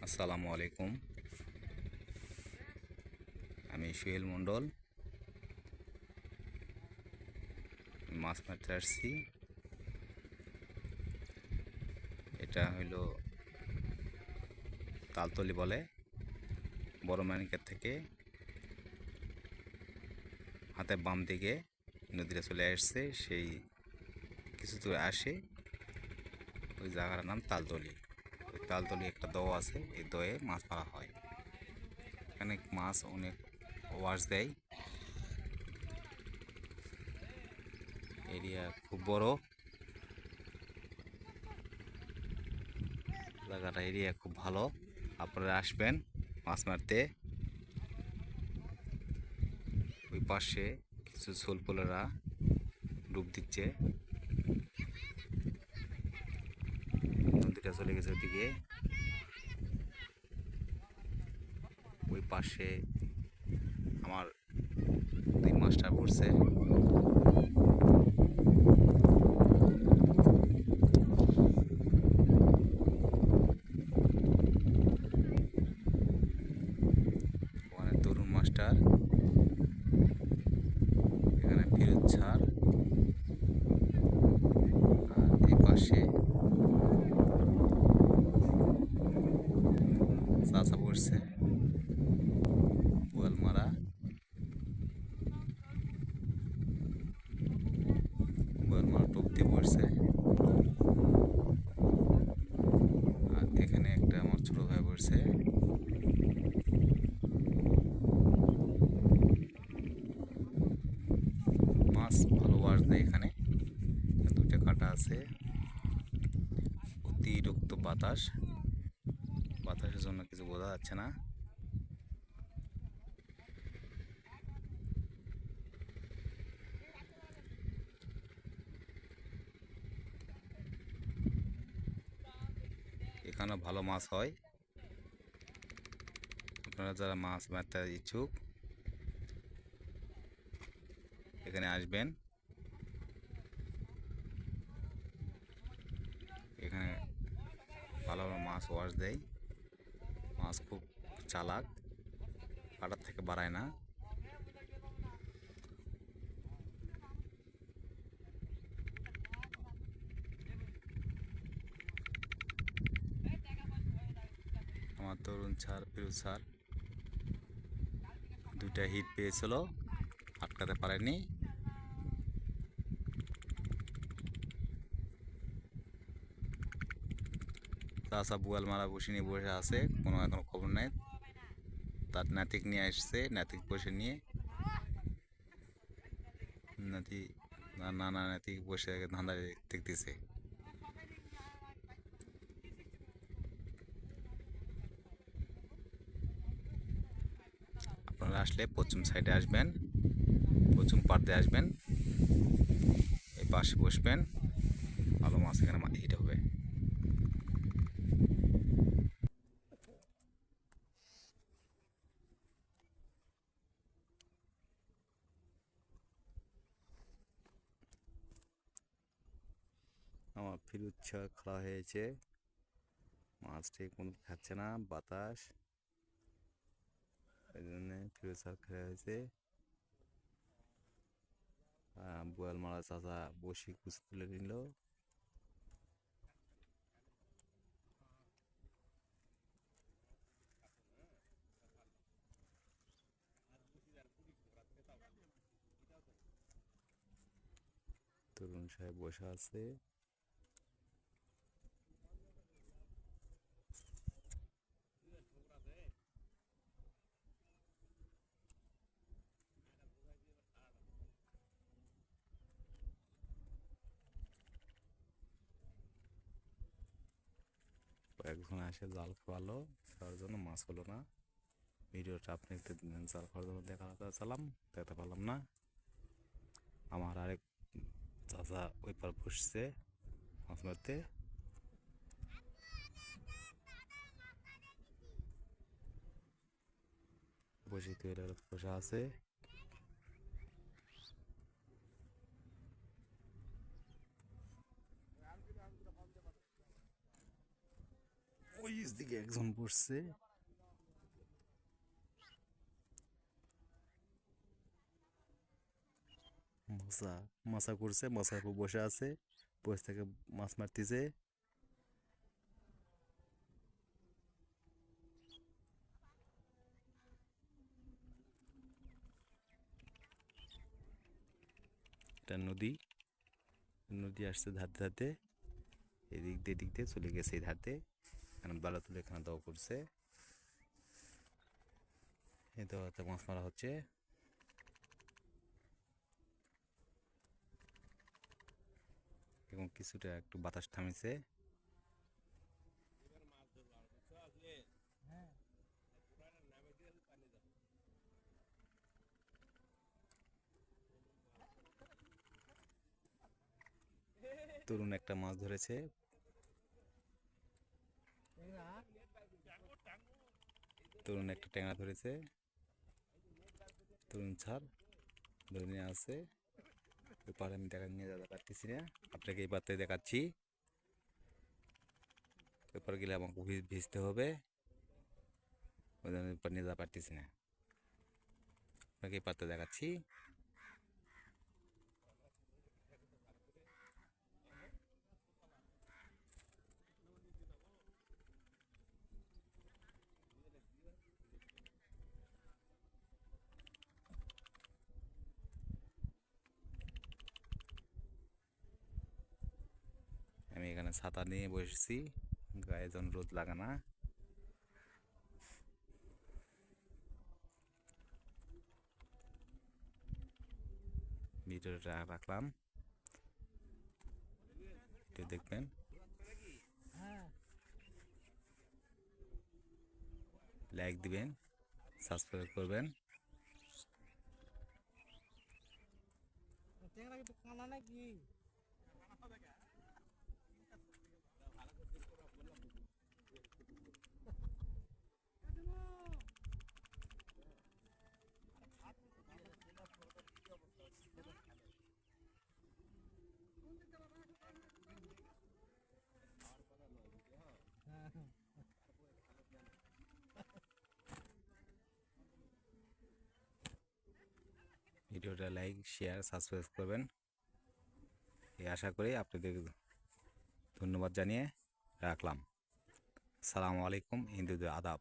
আসসালামু আলাইকুম। আমি সুহেল মণ্ডল, মাছ মারতে আসছি। এটা হইল তালতলি বলে, বড় মানিকের থেকে হাতের বাম দিকে নদীটা চলে আসছে। সেই কিছু দূরে আসে ওই জায়গাটার নাম তালতলি। ওই তালতলি একটা দো আছে, এই দয়ে মাছ মারা হয়। এখানে মাছ অনেক ওয়াশ দেয়। এরিয়া খুব বড়, জায়গাটা এরিয়া খুব ভালো। আপনারা আসবেন মাছ মারতে। ওই পাশে কিছু ছোলপোলেরা ডুব দিচ্ছে। নদীটা চলে গেছে ওদিকে। ওই পাশে আমার দুই মাস্টার পড়ছে। ওখানে তরুণ মাস্টার, এখানে ফিরোজ স্যার, আর এই পাশে চাচা পড়ছে বোয়ালমারা। বোয়ালমারা টোপ দিয়ে পড়ছে। আর এখানে একটা আমার ছোট ভাই পড়ছে। মাছ ভালো ওয়াশ দেয় এখানে। দুইটা কাটা আছে। অতিরিক্ত বাতাসের জন্য কিছু বোঝা যাচ্ছে না। এখানে ভালো মাছ হয়। আপনারা যারা মাছ মারতে ইচ্ছুক এখানে আসবেন। এখানে ভালো ভালো মাছ ওয়াশ দেয়। মাছ খুব চালাক, কাটার থেকে বাড়ায় না। আমার তরুণ স্যার, ফিরোজ স্যার দুইটা হিট পেয়েছিল, আটকাতে পারেনি। চাষা বুয়াল মারা বসে নিয়ে বসে আছে, কোনো এখনো খবর নেই। তার নাতিক নিয়ে আসছে, নাতিক বসে নিয়ে নাতি নানা নাতিক বসে ধান্দা দেখতেছে। আপনারা আসলে পশ্চিম সাইডে আসবেন, পশ্চিম পাড়তে আসবেন, এই পাশে বসবেন। ভালো মাছ এখানে হিট হবে। আমার ফিরোজ স্যার খোলা হয়েছে, মাছ ঠিক মতো খাচ্ছে না, বাতাস, এই জন্য ফিরোজ স্যার খেলা হয়েছে। বোয়াল মারা চাচা বসি কুচ তুলে নিল। তরুণ সাহেব বসে আছে। কয়েকজন আসে জাল খাওয়ালো, তার জন্য মাছ হলো না। ভিডিওটা আপনি জাল খাওয়ার জন্য দেখাতে পারলাম না। আমার আরেক চাচা ওই পার বসছে মাছ মারতে। বসে তৈরি বসে আছে। ওই নিচ দিকে একজন বসছে। মাছা মাছা করছে, মাছার উপর বসে আছে, বসে থেকে মাছ মারতেছে। এটা নদী, নদী আসছে ধারতে ধারতে, এদিক দিয়ে চলে গেছে এই ধারতে। এখানে বালা তুলে এখানে দাও করছে, এই দাওয়াতে মাছ মারা হচ্ছে। এবং কিছুটা একটু বাতাস থামেছে। তরুণ একটা মাছ ধরেছে। তরুণ একটা ট্যাংরা ধরেছে। তরুণ ছাড় ধরে নিয়ে আছে। ওই পাড়ে আমি নিয়ে যেতে পারতেছি না, আপনাকে এই পাত্রে দেখাচ্ছি। এরপর গেলে আমাকে ভিজতে হবে, ওই জন্য এরপর নিয়ে যেতে পারতেছি না, আপনাকে এই পাত্রে দেখাচ্ছি। আমি এখানে ছাতা নিয়ে বসেছি, গায়ে যেন রোদ লাগে না। ভিডিওটা রাখলাম, একটু দেখবেন। লাইক দিবেন, সাবস্ক্রাইব করবেন। ভিডিওটা লাইক, শেয়ার, সাবস্ক্রাইব করবেন, এই আশা করি আপনাদের ধন্যবাদ জানিয়ে রাখলাম। সালামু আলাইকুম, হিন্দুদের আদাব।